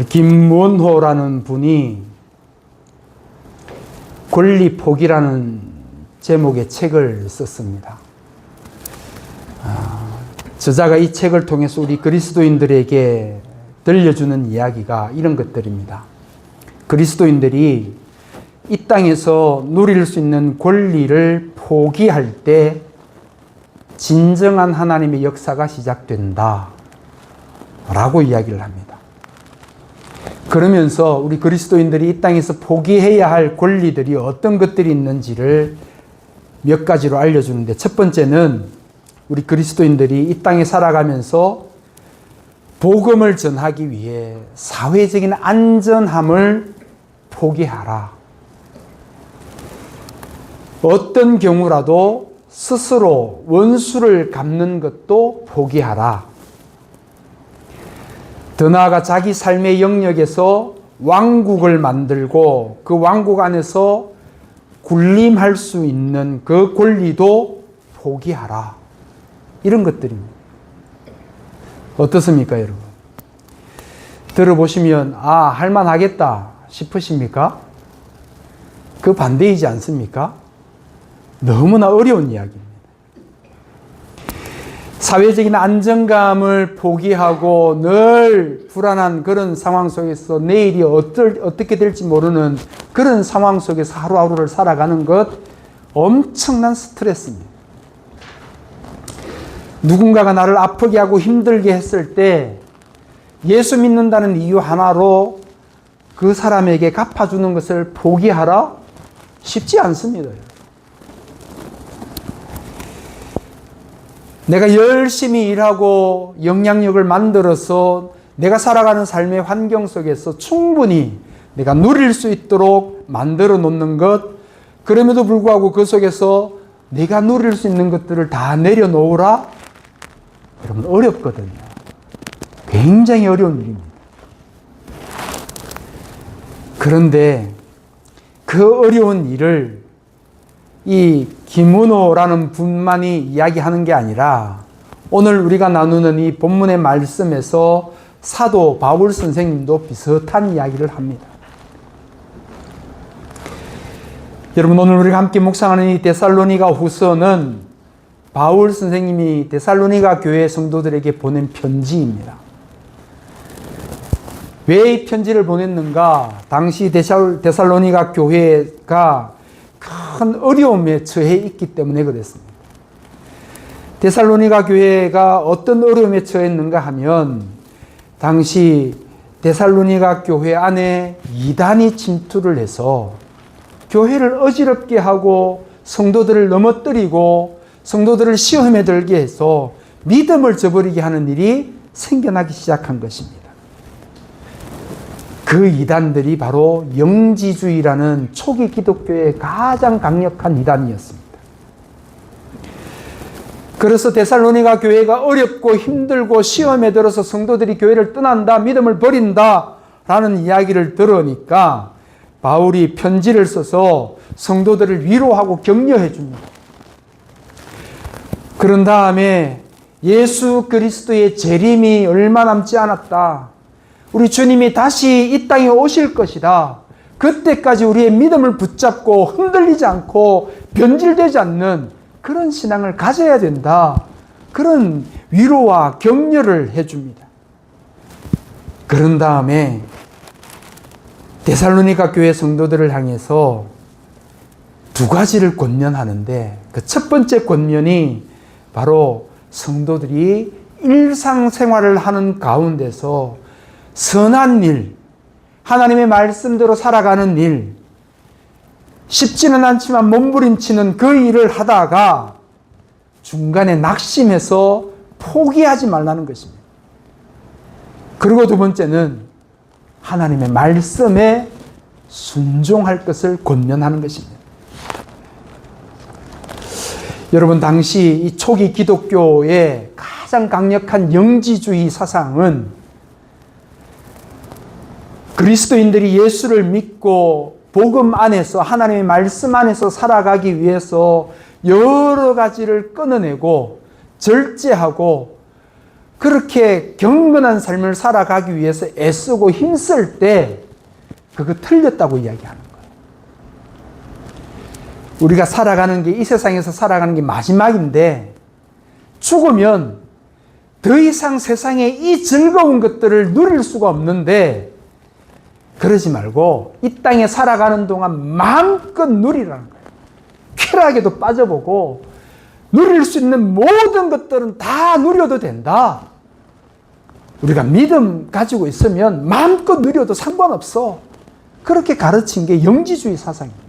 우리 김문호라는 분이 권리 포기라는 제목의 책을 썼습니다. 저자가 이 책을 통해서 우리 그리스도인들에게 들려주는 이야기가 이런 것들입니다. 그리스도인들이 이 땅에서 누릴 수 있는 권리를 포기할 때 진정한 하나님의 역사가 시작된다 라고 이야기를 합니다. 그러면서 우리 그리스도인들이 이 땅에서 포기해야 할 권리들이 어떤 것들이 있는지를 몇 가지로 알려주는데, 첫 번째는 우리 그리스도인들이 이 땅에 살아가면서 복음을 전하기 위해 사회적인 안전함을 포기하라. 어떤 경우라도 스스로 원수를 갚는 것도 포기하라. 더 나아가 자기 삶의 영역에서 왕국을 만들고 그 왕국 안에서 군림할 수 있는 그 권리도 포기하라. 이런 것들입니다. 어떻습니까, 여러분? 들어보시면 할만하겠다 싶으십니까? 그 반대이지 않습니까? 너무나 어려운 이야기입니다. 사회적인 안정감을 포기하고 늘 불안한 그런 상황 속에서 내일이 어떻게 될지 모르는 그런 상황 속에서 하루하루를 살아가는 것, 엄청난 스트레스입니다. 누군가가 나를 아프게 하고 힘들게 했을 때 예수 믿는다는 이유 하나로 그 사람에게 갚아주는 것을 포기하라? 쉽지 않습니다. 내가 열심히 일하고 영향력을 만들어서 내가 살아가는 삶의 환경 속에서 충분히 내가 누릴 수 있도록 만들어 놓는 것, 그럼에도 불구하고 그 속에서 내가 누릴 수 있는 것들을 다 내려놓으라? 여러분, 어렵거든요. 굉장히 어려운 일입니다. 그런데 그 어려운 일을 이 김문호라는 분만이 이야기하는 게 아니라 오늘 우리가 나누는 이 본문의 말씀에서 사도 바울 선생님도 비슷한 이야기를 합니다. 여러분, 오늘 우리가 함께 묵상하는 이 데살로니가 후서는 바울 선생님이 데살로니가 교회 성도들에게 보낸 편지입니다. 왜 이 편지를 보냈는가? 당시 데살로니가 교회가 큰 어려움에 처해 있기 때문에 그랬습니다. 데살로니가 교회가 어떤 어려움에 처했는가 하면, 당시 데살로니가 교회 안에 이단이 침투를 해서 교회를 어지럽게 하고 성도들을 넘어뜨리고 성도들을 시험에 들게 해서 믿음을 저버리게 하는 일이 생겨나기 시작한 것입니다. 그 이단들이 바로 영지주의라는 초기 기독교의 가장 강력한 이단이었습니다. 그래서 데살로니가 교회가 어렵고 힘들고 시험에 들어서 성도들이 교회를 떠난다, 믿음을 버린다 라는 이야기를 들으니까 바울이 편지를 써서 성도들을 위로하고 격려해 줍니다. 그런 다음에 예수 그리스도의 재림이 얼마 남지 않았다. 우리 주님이 다시 이 땅에 오실 것이다. 그때까지 우리의 믿음을 붙잡고 흔들리지 않고 변질되지 않는 그런 신앙을 가져야 된다. 그런 위로와 격려를 해줍니다. 그런 다음에 데살로니가 교회 성도들을 향해서 두 가지를 권면하는데, 그 첫 번째 권면이 바로 성도들이 일상생활을 하는 가운데서 선한 일, 하나님의 말씀대로 살아가는 일, 쉽지는 않지만 몸부림치는 그 일을 하다가 중간에 낙심해서 포기하지 말라는 것입니다. 그리고 두 번째는 하나님의 말씀에 순종할 것을 권면하는 것입니다. 여러분, 당시 이 초기 기독교의 가장 강력한 영지주의 사상은 그리스도인들이 예수를 믿고 복음 안에서, 하나님의 말씀 안에서 살아가기 위해서 여러 가지를 끊어내고 절제하고 그렇게 경건한 삶을 살아가기 위해서 애쓰고 힘쓸 때 그거 틀렸다고 이야기하는 거예요. 우리가 살아가는 게 이 세상에서 살아가는 게 마지막인데 죽으면 더 이상 세상에 이 즐거운 것들을 누릴 수가 없는데 그러지 말고 이 땅에 살아가는 동안 마음껏 누리라는 거예요. 쾌락에도 빠져보고 누릴 수 있는 모든 것들은 다 누려도 된다. 우리가 믿음 가지고 있으면 마음껏 누려도 상관없어. 그렇게 가르친 게 영지주의 사상입니다.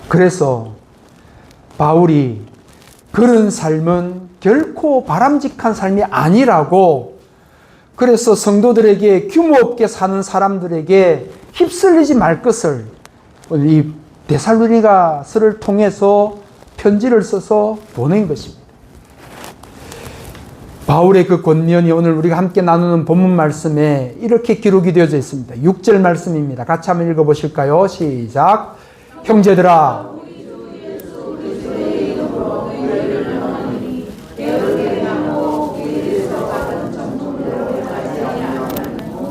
그래서 바울이 그런 삶은 결코 바람직한 삶이 아니라고, 그래서 성도들에게 규모 없게 사는 사람들에게 휩쓸리지 말 것을 이 데살로니가서를 통해서 편지를 써서 보낸 것입니다. 바울의 그 권면이 오늘 우리가 함께 나누는 본문 말씀에 이렇게 기록이 되어져 있습니다. 6절 말씀입니다. 같이 한번 읽어보실까요? 시작. 형제들아,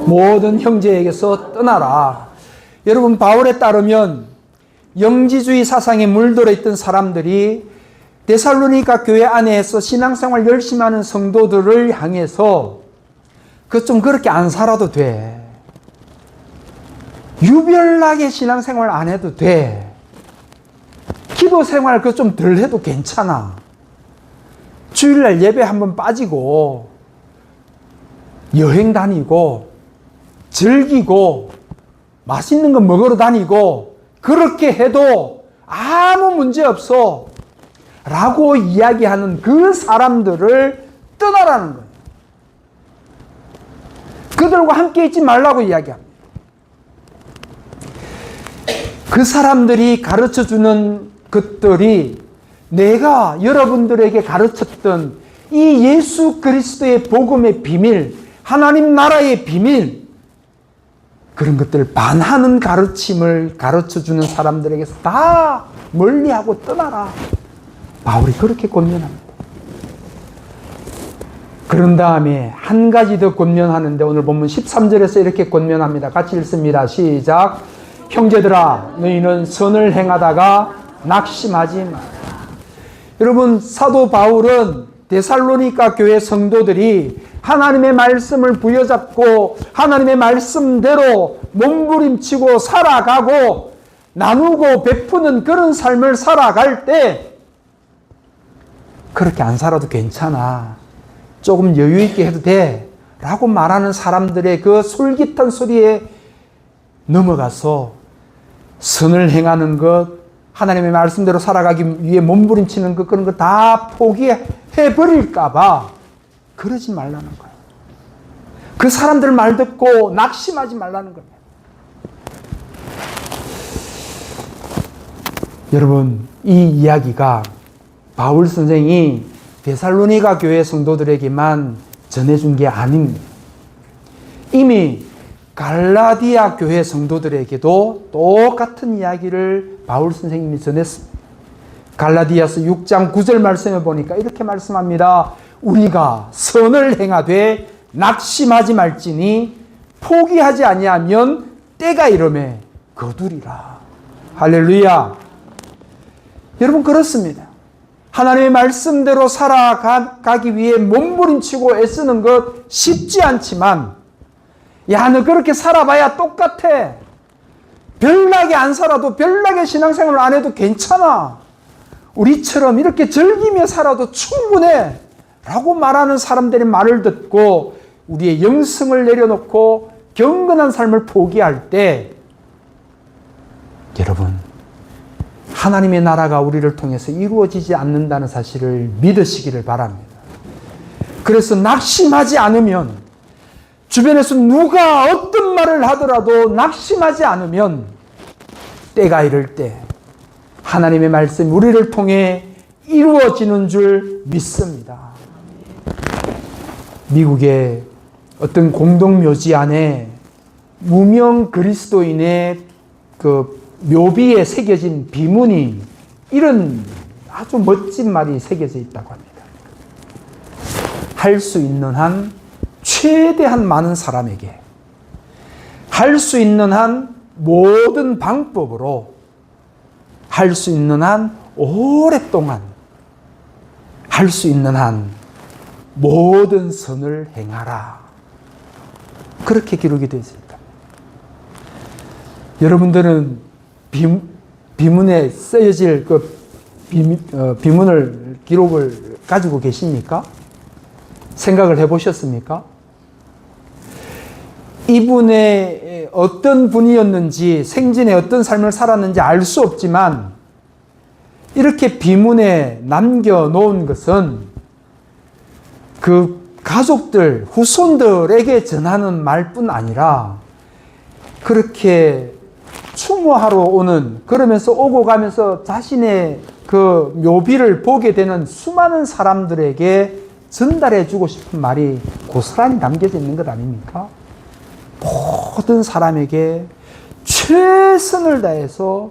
모든 형제에게서 떠나라. 여러분, 바울에 따르면 영지주의 사상에 물들어 있던 사람들이 데살로니가 교회 안에서 신앙생활 열심히 하는 성도들을 향해서 그 좀 그렇게 안 살아도 돼. 유별나게 신앙생활 안 해도 돼. 기도생활 그거 좀 덜 해도 괜찮아. 주일날 예배 한번 빠지고 여행 다니고 즐기고 맛있는 거 먹으러 다니고 그렇게 해도 아무 문제 없어 라고 이야기하는 그 사람들을 떠나라는 거예요. 그들과 함께 있지 말라고 이야기합니다. 그 사람들이 가르쳐주는 것들이 내가 여러분들에게 가르쳤던 이 예수 그리스도의 복음의 비밀, 하나님 나라의 비밀, 그런 것들을 반하는 가르침을 가르쳐주는 사람들에게서 다 멀리하고 떠나라. 바울이 그렇게 권면합니다. 그런 다음에 한 가지 더 권면하는데 오늘 본문 13절에서 이렇게 권면합니다. 같이 읽습니다. 시작. 형제들아, 너희는 선을 행하다가 낙심하지 마라. 여러분, 사도 바울은 데살로니가 교회 성도들이 하나님의 말씀을 부여잡고 하나님의 말씀대로 몸부림치고 살아가고 나누고 베푸는 그런 삶을 살아갈 때 그렇게 안 살아도 괜찮아. 조금 여유 있게 해도 돼. 라고 말하는 사람들의 그 솔깃한 소리에 넘어가서 선을 행하는 것, 하나님의 말씀대로 살아가기 위해 몸부림치는 것, 그런 거 다 포기해버릴까봐 그러지 말라는 거예요. 그 사람들 말 듣고 낙심하지 말라는 거예요. 여러분, 이 이야기가 바울 선생이 데살로니가 교회 성도들에게만 전해준 게 아닙니다. 이미 갈라디아 교회 성도들에게도 똑같은 이야기를 바울 선생님이 전했습니다. 갈라디아서 6장 9절 말씀에 보니까 이렇게 말씀합니다. 우리가 선을 행하되 낙심하지 말지니 포기하지 아니하면 때가 이르매 거두리라. 할렐루야. 여러분, 그렇습니다. 하나님의 말씀대로 살아가기 위해 몸부림치고 애쓰는 것 쉽지 않지만, 야, 너 그렇게 살아봐야 똑같아. 별나게 안 살아도, 별나게 신앙생활을 안 해도 괜찮아. 우리처럼 이렇게 즐기며 살아도 충분해. 라고 말하는 사람들의 말을 듣고 우리의 영성을 내려놓고 경건한 삶을 포기할 때, 여러분, 하나님의 나라가 우리를 통해서 이루어지지 않는다는 사실을 믿으시기를 바랍니다. 그래서 낙심하지 않으면, 주변에서 누가 어떤 말을 하더라도 낙심하지 않으면 때가 이를 때 하나님의 말씀이 우리를 통해 이루어지는 줄 믿습니다. 미국의 어떤 공동묘지 안에 무명 그리스도인의 그 묘비에 새겨진 비문이 이런 아주 멋진 말이 새겨져 있다고 합니다. 할 수 있는 한 최대한 많은 사람에게 할 수 있는 한 모든 방법으로 할 수 있는 한 오랫동안 할 수 있는 한 모든 선을 행하라. 그렇게 기록이 되어 있습니다. 여러분들은 비문에 쓰여질 그 비문을 기록을 가지고 계십니까? 생각을 해보셨습니까? 이분의 어떤 분이었는지 생전에 어떤 삶을 살았는지 알 수 없지만 이렇게 비문에 남겨놓은 것은 그 가족들, 후손들에게 전하는 말뿐 아니라 그렇게 추모하러 오는, 그러면서 오고 가면서 자신의 그 묘비를 보게 되는 수많은 사람들에게 전달해 주고 싶은 말이 고스란히 담겨져 있는 것 아닙니까? 모든 사람에게 최선을 다해서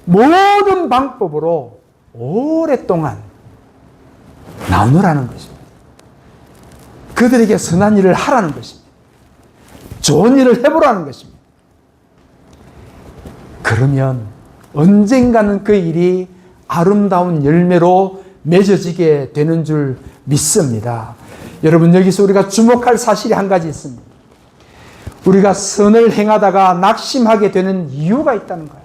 모든 방법으로 오랫동안 나누라는 것입니다. 그들에게 선한 일을 하라는 것입니다. 좋은 일을 해보라는 것입니다. 그러면 언젠가는 그 일이 아름다운 열매로 맺어지게 되는 줄 믿습니다. 여러분, 여기서 우리가 주목할 사실이 한 가지 있습니다. 우리가 선을 행하다가 낙심하게 되는 이유가 있다는 거예요.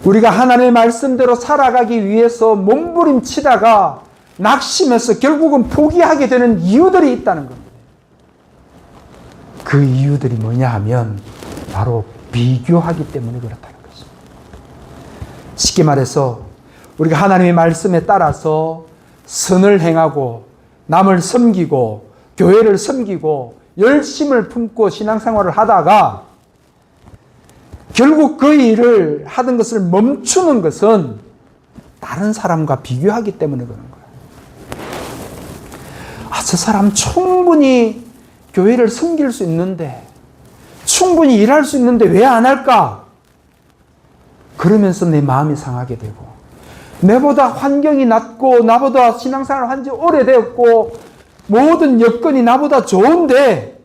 우리가 하나님의 말씀대로 살아가기 위해서 몸부림치다가 낙심해서 결국은 포기하게 되는 이유들이 있다는 겁니다. 그 이유들이 뭐냐 하면 바로 비교하기 때문에 그렇다는 것입니다. 쉽게 말해서 우리가 하나님의 말씀에 따라서 선을 행하고 남을 섬기고 교회를 섬기고 열심을 품고 신앙생활을 하다가 결국 그 일을 하던 것을 멈추는 것은 다른 사람과 비교하기 때문에 그런 거예요. 저 사람 충분히 교회를 섬길 수 있는데, 충분히 일할 수 있는데 왜 안 할까? 그러면서 내 마음이 상하게 되고, 내보다 환경이 낫고 나보다 신앙생활을 한 지 오래되었고 모든 여건이 나보다 좋은데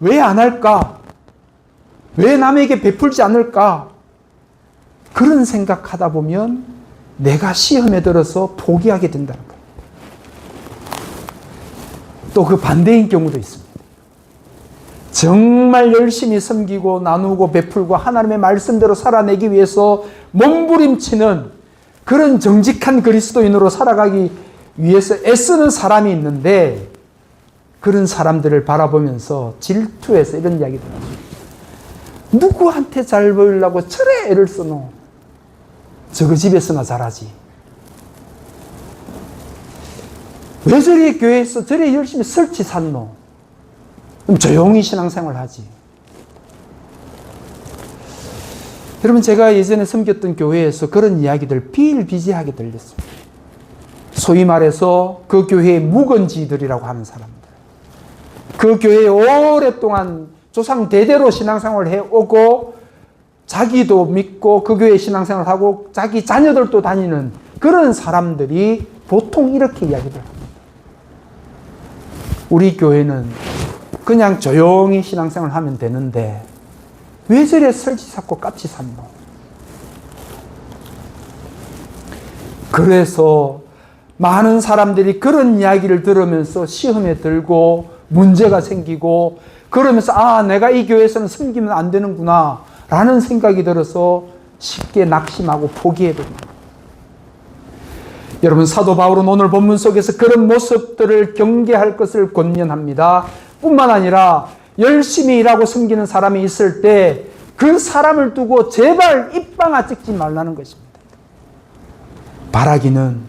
왜 안 할까? 왜 남에게 베풀지 않을까? 그런 생각하다 보면 내가 시험에 들어서 포기하게 된다는 거예요. 또 그 반대인 경우도 있습니다. 정말 열심히 섬기고 나누고 베풀고 하나님의 말씀대로 살아내기 위해서 몸부림치는 그런 정직한 그리스도인으로 살아가기 위해서 애쓰는 사람이 있는데, 그런 사람들을 바라보면서 질투해서 이런 이야기를 합니다. 누구한테 잘 보이려고 저래 애를 쓰노? 저거 집에서나 잘하지. 왜 저리 교회에서 저리 열심히 설치 샀노? 그럼 조용히 신앙생활 하지. 여러분, 제가 예전에 섬겼던 교회에서 그런 이야기들 비일비재하게 들렸습니다. 소위 말해서 그 교회의 묵은지들이라고 하는 사람들. 그 교회에 오랫동안 조상 대대로 신앙생활을 해오고 자기도 믿고 그 교회에 신앙생활을 하고 자기 자녀들도 다니는 그런 사람들이 보통 이렇게 이야기를 합니다. 우리 교회는 그냥 조용히 신앙생활을 하면 되는데 왜 저래 설치 샀고 깝치 샀노? 그래서 많은 사람들이 그런 이야기를 들으면서 시험에 들고 문제가 생기고 그러면서 내가 이 교회에서는 섬기면 안 되는구나 라는 생각이 들어서 쉽게 낙심하고 포기해버립니다. 여러분, 사도 바울은 오늘 본문 속에서 그런 모습들을 경계할 것을 권면합니다. 뿐만 아니라 열심히 일하고 섬기는 사람이 있을 때 그 사람을 두고 제발 입방아 찍지 말라는 것입니다. 바라기는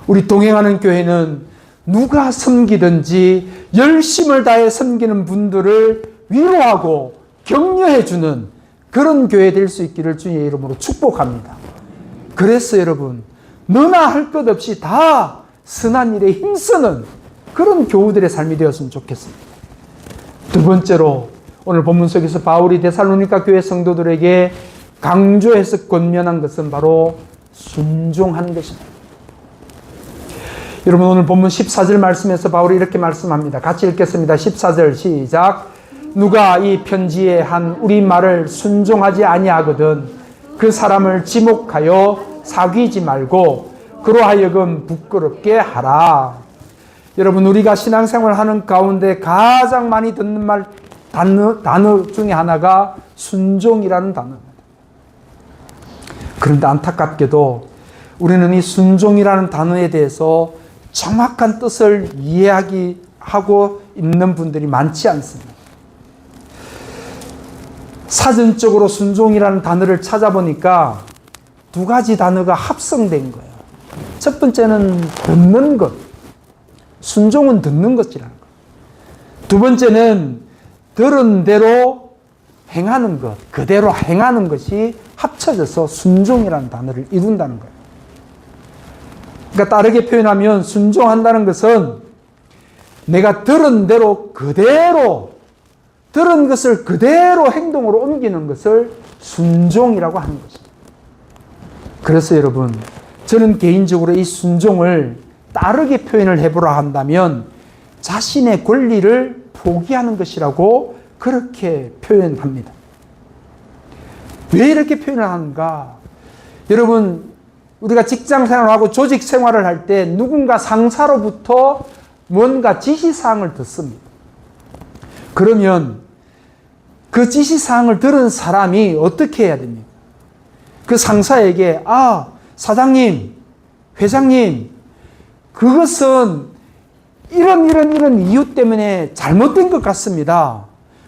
우리 동행하는 교회는 누가 섬기든지 열심을 다해 섬기는 분들을 위로하고 격려해주는 그런 교회 될 수 있기를 주님의 이름으로 축복합니다. 그래서 여러분, 너나 할 것 없이 다 선한 일에 힘쓰는 그런 교우들의 삶이 되었으면 좋겠습니다. 두 번째로 오늘 본문 속에서 바울이 데살로니가 교회 성도들에게 강조해서 권면한 것은 바로 순종하는 것입니다. 여러분 오늘 본문 14절 말씀에서 바울이 이렇게 말씀합니다. 같이 읽겠습니다. 14절 시작. 누가 이 편지에 한 우리 말을 순종하지 아니하거든 그 사람을 지목하여 사귀지 말고 그로 하여금 부끄럽게 하라. 여러분 우리가 신앙생활을 하는 가운데 가장 많이 듣는 단어 중에 하나가 순종이라는 단어입니다. 그런데 안타깝게도 우리는 이 순종이라는 단어에 대해서 정확한 뜻을 이해하고 있는 분들이 많지 않습니다. 사전적으로 순종이라는 단어를 찾아보니까 두 가지 단어가 합성된 거예요. 첫 번째는 듣는 것. 순종은 듣는 것이라는 것. 두 번째는 들은 대로 행하는 것. 그대로 행하는 것이 합쳐져서 순종이라는 단어를 이룬다는 거예요. 그러니까 다르게 표현하면 순종한다는 것은 내가 들은 대로 그대로 들은 것을 그대로 행동으로 옮기는 것을 순종이라고 하는 것입니다. 그래서 여러분 저는 개인적으로 이 순종을 다르게 표현을 해보라 한다면 자신의 권리를 포기하는 것이라고 그렇게 표현합니다. 왜 이렇게 표현을 하는가? 여러분 우리가 직장 생활하고 조직 생활을 할 때 누군가 상사로부터 뭔가 지시사항을 듣습니다. 그러면 그 지시사항을 들은 사람이 어떻게 해야 됩니까? 그 상사에게 사장님, 회장님 그것은 이런 이유 때문에 잘못된 것 같습니다.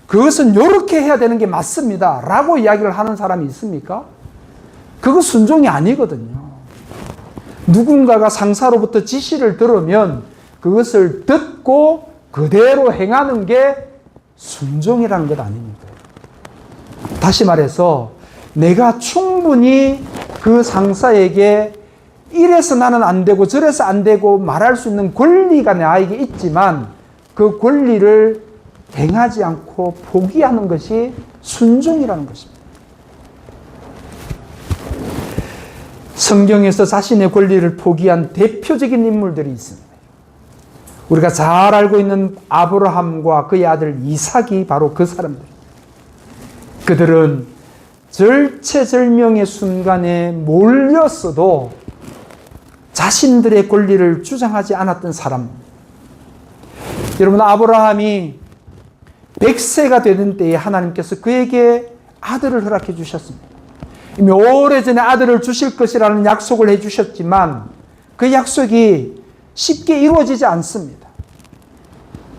그것은 이렇게 해야 되는 게 맞습니다. 라고 이야기를 하는 사람이 있습니까? 그거 순종이 아니거든요. 누군가가 상사로부터 지시를 들으면 그것을 듣고 그대로 행하는 게 순종이라는 것 아닙니까? 다시 말해서 내가 충분히 그 상사에게 이래서 나는 안 되고 저래서 안 되고 말할 수 있는 권리가 나에게 있지만 그 권리를 행하지 않고 포기하는 것이 순종이라는 것입니다. 성경에서 자신의 권리를 포기한 대표적인 인물들이 있습니다. 우리가 잘 알고 있는 아브라함과 그의 아들 이삭이 바로 그 사람들. 그들은 절체절명의 순간에 몰렸어도 자신들의 권리를 주장하지 않았던 사람. 여러분 아브라함이 100세가 되는 때에 하나님께서 그에게 아들을 허락해 주셨습니다. 이미 오래전에 아들을 주실 것이라는 약속을 해 주셨지만 그 약속이 쉽게 이루어지지 않습니다.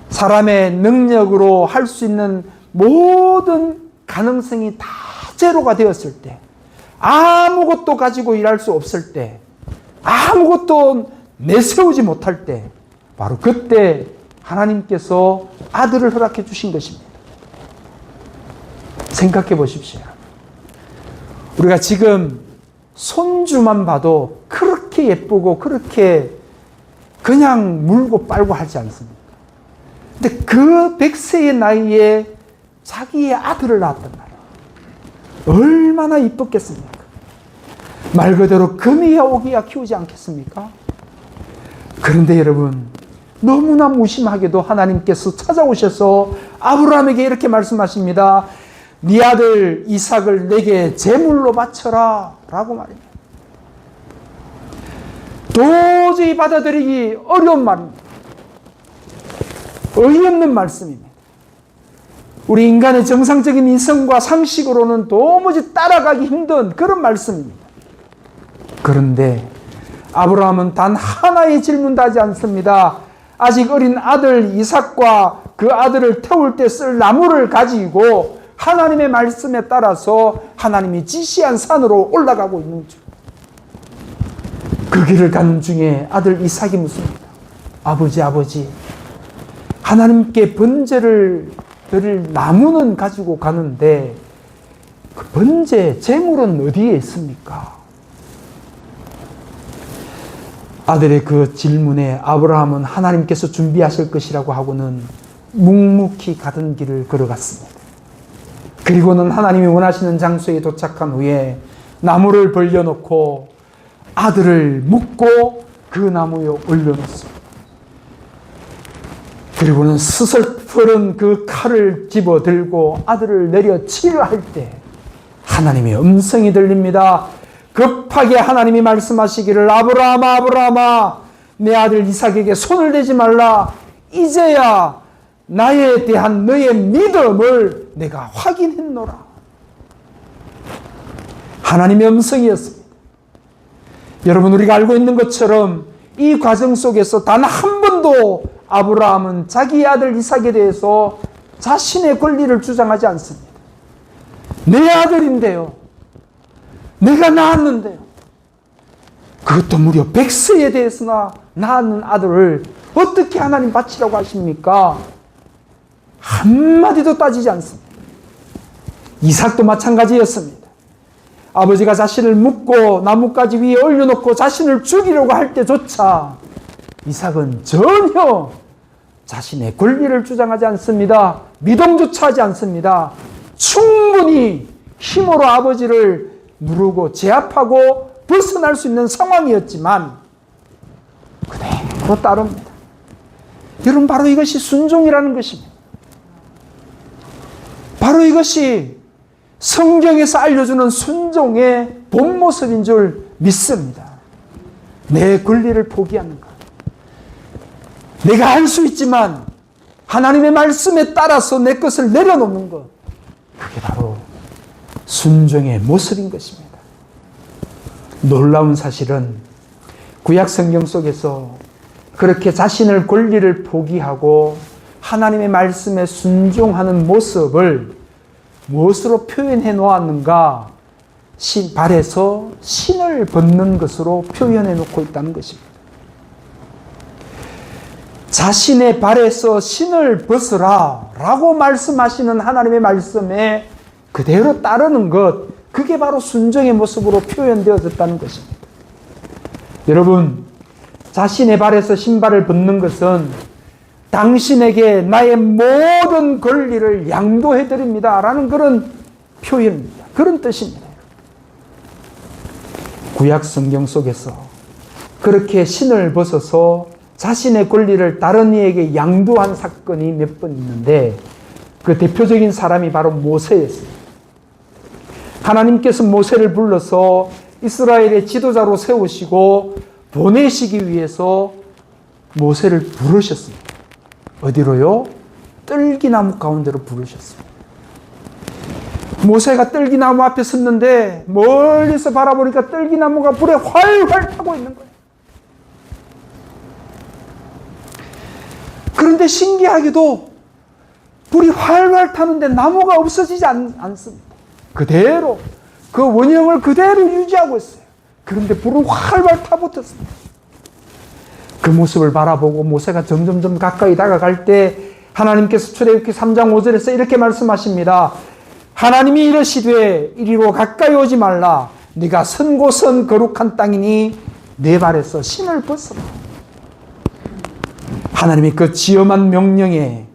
사람의 능력으로 할 수 있는 모든 가능성이 다 제로가 되었을 때, 아무것도 가지고 일할 수 없을 때, 아무것도 내세우지 못할 때, 바로 그때 하나님께서 아들을 허락해 주신 것입니다. 생각해 보십시오. 우리가 지금 손주만 봐도 그렇게 예쁘고 그렇게 그냥 물고 빨고 하지 않습니까? 근데 그 100세의 나이에 자기의 아들을 낳았단 말이에요. 얼마나 이뻤겠습니까? 말 그대로 금이야 오기야 키우지 않겠습니까? 그런데 여러분 너무나 무심하게도 하나님께서 찾아오셔서 아브라함에게 이렇게 말씀하십니다. 네 아들 이삭을 내게 제물로 바쳐라 라고 말입니다. 도저히 받아들이기 어려운 말입니다. 어이없는 말씀입니다. 우리 인간의 정상적인 이성과 상식으로는 도무지 따라가기 힘든 그런 말씀입니다. 그런데 아브라함은 단 하나의 질문도 하지 않습니다. 아직 어린 아들 이삭과 그 아들을 태울 때 쓸 나무를 가지고 하나님의 말씀에 따라서 하나님이 지시한 산으로 올라가고 있는 중. 그 길을 가는 중에 아들 이삭이 묻습니다. 아버지, 하나님께 번제를 드릴 나무는 가지고 가는데 그 번제, 제물은 어디에 있습니까? 아들의 그 질문에 아브라함은 하나님께서 준비하실 것이라고 하고는 묵묵히 가던 길을 걸어갔습니다. 그리고는 하나님이 원하시는 장소에 도착한 후에 나무를 벌려놓고 아들을 묻고 그 나무에 올려놓습니다. 그리고는 스슬퍼른 그 칼을 집어 들고 아들을 내려 치려 할 때 하나님의 음성이 들립니다. 급하게 하나님이 말씀하시기를 아브라함아 아브라함아 내 아들 이삭에게 손을 대지 말라. 이제야 나에 대한 너의 믿음을 내가 확인했노라. 하나님의 음성이었습니다. 여러분, 우리가 알고 있는 것처럼 이 과정 속에서 단 한 번도 아브라함은 자기 아들 이삭에 대해서 자신의 권리를 주장하지 않습니다. 내 아들인데요. 내가 낳았는데요. 그것도 무려 100세에 대해서나 낳은 아들을 어떻게 하나님 바치라고 하십니까? 한마디도 따지지 않습니다. 이삭도 마찬가지였습니다. 아버지가 자신을 묶고 나뭇가지 위에 올려놓고 자신을 죽이려고 할 때조차 이삭은 전혀 자신의 권리를 주장하지 않습니다. 미동조차 하지 않습니다. 충분히 힘으로 아버지를 누르고 제압하고 벗어날 수 있는 상황이었지만 그대로 따릅니다. 여러분, 바로 이것이 순종이라는 것입니다. 바로 이것이 성경에서 알려주는 순종의 본 모습인 줄 믿습니다. 내 권리를 포기하는 것. 내가 할 수 있지만 하나님의 말씀에 따라서 내 것을 내려놓는 것. 그게 바로 순종의 모습인 것입니다. 놀라운 사실은 구약 성경 속에서 그렇게 자신의 권리를 포기하고 하나님의 말씀에 순종하는 모습을 무엇으로 표현해 놓았는가? 발에서 신을 벗는 것으로 표현해 놓고 있다는 것입니다. 자신의 발에서 신을 벗으라 라고 말씀하시는 하나님의 말씀에 그대로 따르는 것, 그게 바로 순종의 모습으로 표현되어졌다는 것입니다. 여러분, 자신의 발에서 신발을 벗는 것은 당신에게 나의 모든 권리를 양도해 드립니다 라는 그런 표현입니다. 그런 뜻입니다. 구약 성경 속에서 그렇게 신을 벗어서 자신의 권리를 다른 이에게 양도한 사건이 몇 번 있는데 그 대표적인 사람이 바로 모세였습니다. 하나님께서 모세를 불러서 이스라엘의 지도자로 세우시고 보내시기 위해서 모세를 부르셨습니다. 어디로요? 뜰기나무 가운데로 부르셨습니다. 모세가 뜰기나무 앞에 섰는데 멀리서 바라보니까 뜰기나무가 불에 활활 타고 있는 거예요. 그런데 신기하게도 불이 활활 타는데 나무가 없어지지 않습니다. 그대로 그 원형을 그대로 유지하고 있어요. 그런데 불은 활활 타붙었습니다. 그 모습을 바라보고 모세가 점점점 가까이 다가갈 때 하나님께서 출애굽기 3장 5절에서 이렇게 말씀하십니다. 하나님이 이르시되 이리로 가까이 오지 말라. 네가 선 곳은 거룩한 땅이니 네 발에서 신을 벗어라. 하나님의 그 지엄한 명령에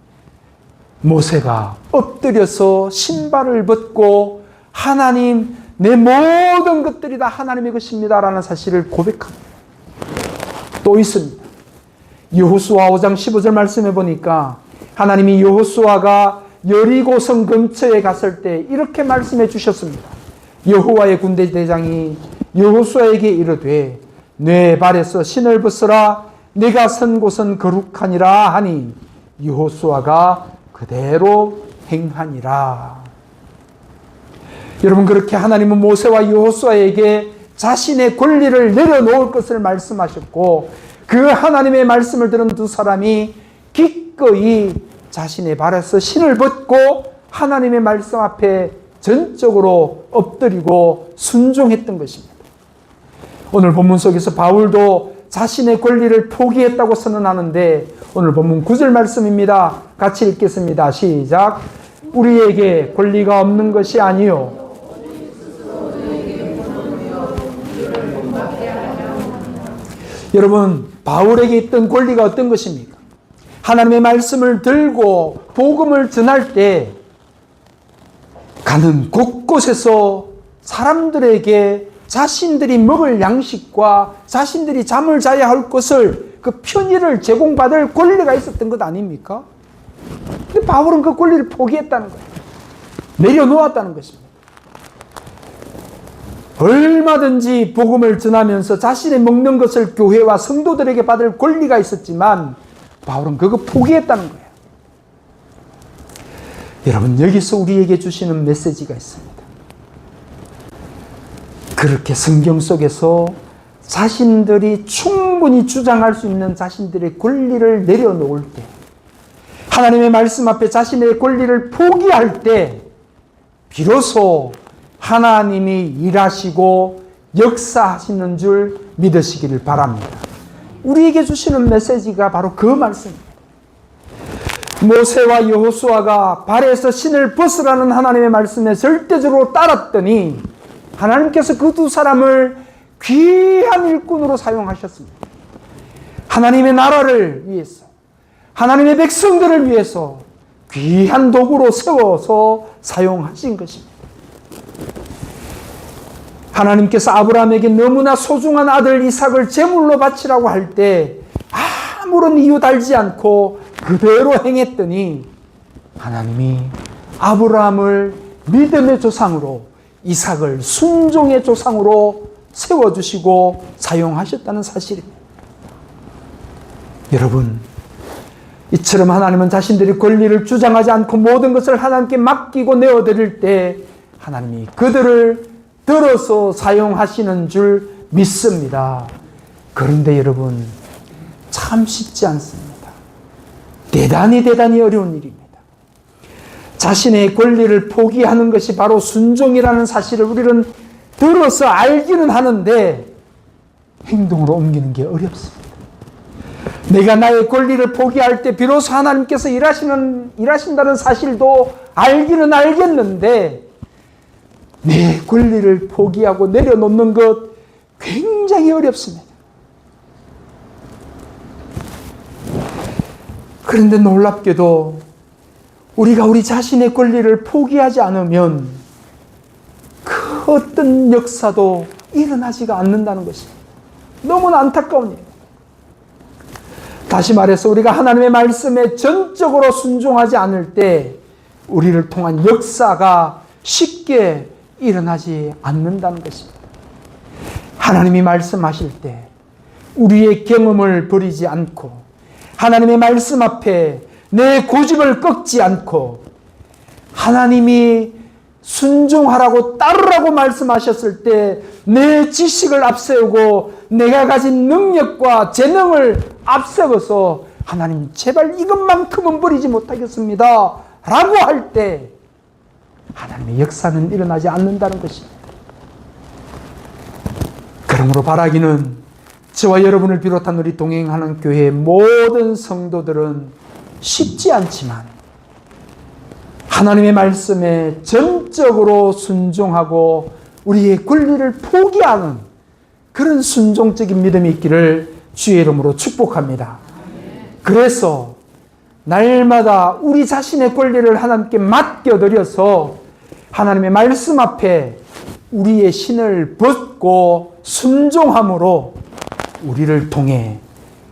모세가 엎드려서 신발을 벗고 하나님, 내 모든 것들이 다 하나님의 것입니다 라는 사실을 고백합니다. 또 있습니다. 여호수아 5장 15절 말씀해 보니까 하나님이 여호수아가 여리고성 근처에 갔을 때 이렇게 말씀해 주셨습니다. 여호와의 군대 대장이 여호수아에게 이르되 내 발에서 신을 벗으라. 내가 선 곳은 거룩하니라 하니 여호수아가 그대로 행하니라. 여러분, 그렇게 하나님은 모세와 여호수아에게 자신의 권리를 내려놓을 것을 말씀하셨고 그 하나님의 말씀을 들은 두 사람이 기꺼이 자신의 발에서 신을 벗고 하나님의 말씀 앞에 전적으로 엎드리고 순종했던 것입니다. 오늘 본문 속에서 바울도 자신의 권리를 포기했다고 선언하는데 오늘 본문 9절 말씀입니다. 같이 읽겠습니다. 시작. 우리에게 권리가 없는 것이 아니요 여러분, 바울에게 있던 권리가 어떤 것입니까? 하나님의 말씀을 들고 복음을 전할 때 가는 곳곳에서 사람들에게 자신들이 먹을 양식과 자신들이 잠을 자야 할 것을 그 편의를 제공받을 권리가 있었던 것 아닙니까? 근데 바울은 그 권리를 포기했다는 거예요. 내려놓았다는 것입니다. 얼마든지 복음을 전하면서 자신의 먹는 것을 교회와 성도들에게 받을 권리가 있었지만 바울은 그거 포기했다는 거예요. 여러분, 여기서 우리에게 주시는 메시지가 있습니다. 그렇게 성경 속에서 자신들이 충분히 주장할 수 있는 자신들의 권리를 내려놓을 때, 하나님의 말씀 앞에 자신의 권리를 포기할 때 비로소 하나님이 일하시고 역사하시는 줄 믿으시기를 바랍니다. 우리에게 주시는 메시지가 바로 그 말씀입니다. 모세와 여호수아가 발에서 신을 벗으라는 하나님의 말씀에 절대적으로 따랐더니 하나님께서 그 두 사람을 귀한 일꾼으로 사용하셨습니다. 하나님의 나라를 위해서, 하나님의 백성들을 위해서 귀한 도구로 세워서 사용하신 것입니다. 하나님께서 아브라함에게 너무나 소중한 아들 이삭을 제물로 바치라고 할 때 아무런 이유 달지 않고 그대로 행했더니 하나님이 아브라함을 믿음의 조상으로, 이삭을 순종의 조상으로 세워주시고 사용하셨다는 사실입니다. 여러분, 이처럼 하나님은 자신들이 권리를 주장하지 않고 모든 것을 하나님께 맡기고 내어드릴 때 하나님이 그들을 들어서 사용하시는 줄 믿습니다. 그런데 여러분, 참 쉽지 않습니다. 대단히 어려운 일입니다. 자신의 권리를 포기하는 것이 바로 순종이라는 사실을 우리는 들어서 알기는 하는데 행동으로 옮기는 게 어렵습니다. 내가 나의 권리를 포기할 때 비로소 하나님께서 일하신다는 사실도 알기는 알겠는데 내 권리를 포기하고 내려놓는 것 굉장히 어렵습니다. 그런데 놀랍게도 우리가 우리 자신의 권리를 포기하지 않으면 그 어떤 역사도 일어나지가 않는다는 것입니다. 너무나 안타까운 일입니다. 다시 말해서 우리가 하나님의 말씀에 전적으로 순종하지 않을 때 우리를 통한 역사가 쉽게 일어나지 않는다는 것입니다. 하나님이 말씀하실 때 우리의 경험을 버리지 않고 하나님의 말씀 앞에 내 고집을 꺾지 않고 하나님이 순종하라고 따르라고 말씀하셨을 때 내 지식을 앞세우고 내가 가진 능력과 재능을 앞세워서 하나님 제발 이것만큼은 버리지 못하겠습니다 라고 할 때 하나님의 역사는 일어나지 않는다는 것입니다. 그러므로 바라기는 저와 여러분을 비롯한 우리 동행하는 교회의 모든 성도들은 쉽지 않지만 하나님의 말씀에 전적으로 순종하고 우리의 권리를 포기하는 그런 순종적인 믿음이 있기를 주의 이름으로 축복합니다. 그래서 날마다 우리 자신의 권리를 하나님께 맡겨드려서 하나님의 말씀 앞에 우리의 신을 벗고 순종함으로 우리를 통해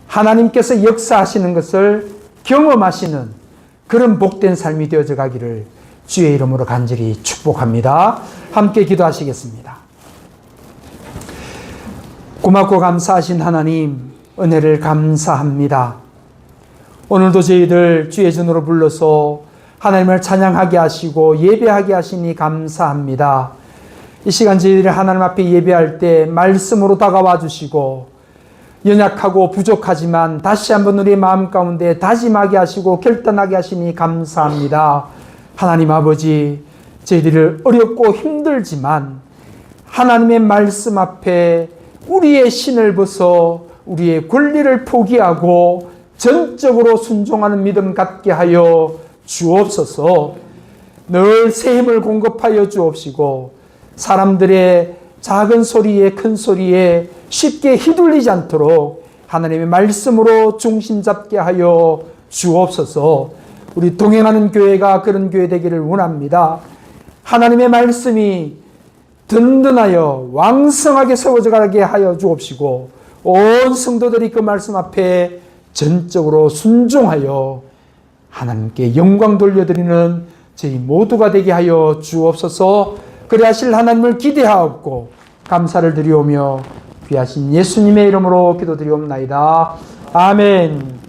하나님께서 역사하시는 것을 경험하시는 그런 복된 삶이 되어져 가기를 주의 이름으로 간절히 축복합니다. 함께 기도하시겠습니다. 고맙고 감사하신 하나님, 은혜를 감사합니다. 오늘도 저희들 주의 전으로 불러서 하나님을 찬양하게 하시고 예배하게 하시니 감사합니다. 이 시간 저희들이 하나님 앞에 예배할 때 말씀으로 다가와 주시고 연약하고 부족하지만 다시 한번 우리의 마음 가운데 다짐하게 하시고 결단하게 하시니 감사합니다. 하나님 아버지, 저희들이 어렵고 힘들지만 하나님의 말씀 앞에 우리의 신을 벗어 우리의 권리를 포기하고 전적으로 순종하는 믿음 갖게 하여 주옵소서. 늘 새 힘을 공급하여 주옵시고 사람들의 작은 소리에 큰 소리에 쉽게 휘둘리지 않도록 하나님의 말씀으로 중심 잡게 하여 주옵소서. 우리 동행하는 교회가 그런 교회 되기를 원합니다. 하나님의 말씀이 든든하여 왕성하게 세워져 가게 하여 주옵시고 온 성도들이 그 말씀 앞에 전적으로 순종하여 하나님께 영광 돌려드리는 저희 모두가 되게 하여 주옵소서. 그리 하실 하나님을 기대하옵고 감사를 드리오며 귀하신 예수님의 이름으로 기도드리옵나이다. 아멘.